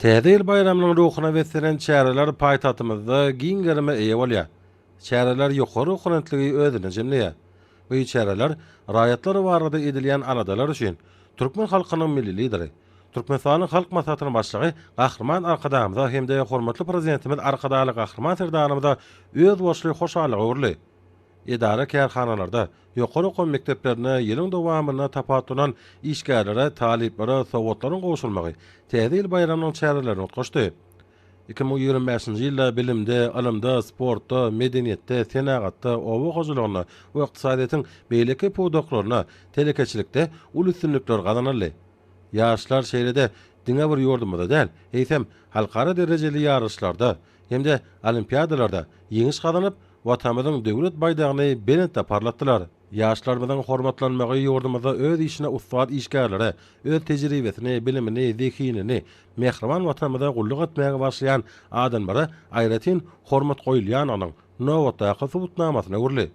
Täze ýyl bayramynyň ruhyna wesilen çäreler paýtatymyzda giň germe eýe bolýar. Çäreler ýokary okunantligi özüne jemleýär. Bu çäreler raýatlar barada edilýän aladalar üçin türkmen halkynyň milli lideri, Türkmenistanyň halk maslahatynyň başlygy Gahrman Arkadamyza hemde hormatly prezidentimiz Arkadaly Gahrman Serdanymyza öz boşly hoşallygy urly. İdara kärhanalarda, ýokary okul mekdeplerine ýylyň dowamyna tapatulan işgärlere, taliplere, sowatlaryň goşulmagy täze ýyl bayramynyň çärelerini otgaşdy. 2025-nji ýylda bilimde, alymda, sportda, medeniýetde, senagatda, owa hoşulugyna we ykdysadyýetyň beýleki puwdaklaryna, telekeçilikde ul üstünlikler gazanarly. Ýaşlar şeýlede diňe bir ýordamda däl, eýsem halkara derejeli ýarışlarda hemde olimpiadalarda ýeňiş gazanyp watanymyzyň döwlet baýdagyny benetde parlatdylar. Ýaşlarymyzyň hormatlanmagy ýordamyza öz işine ustad işgärlere, öz tejribesini, bilimini, zekinini, mehriban watanymyza gulluk etmäge başlaýan adamlara aýratyn hormat goýulýan anyň nowatdaky subutnamasyna urly.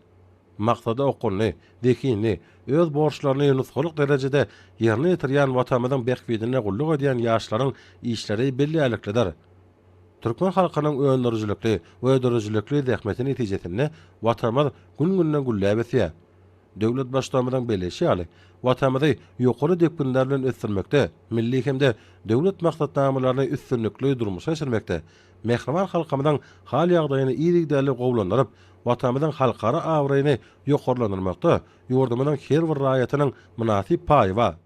Maksada okulny, zekini, öz borçlaryny nusgalyk derejede ýerine ýetirýän watanymyzyň berkbidine gulluk edýän ýaşlaryň işleri belli. Türkmen halkynyň öňdürjülükli we ödürjülükli zähmetini netijesinde watanymyz gün-günden gulläbesýär. Döwlet başçylygymyzyň beleşi ýaly watanymyzy ýokary depkinler bilen ösdürmekde, milli hemde döwlet maksatnamalaryny üstünlikli durmuşa geçirmekde, mehriban halkymyzyň hal ýagdaýyny ýygydaly gowlandyryp, watanymyzyň halkara awraýyny ýokarlandyrmakda ýordamynyň her bir raýatynyň münasip paýy bar.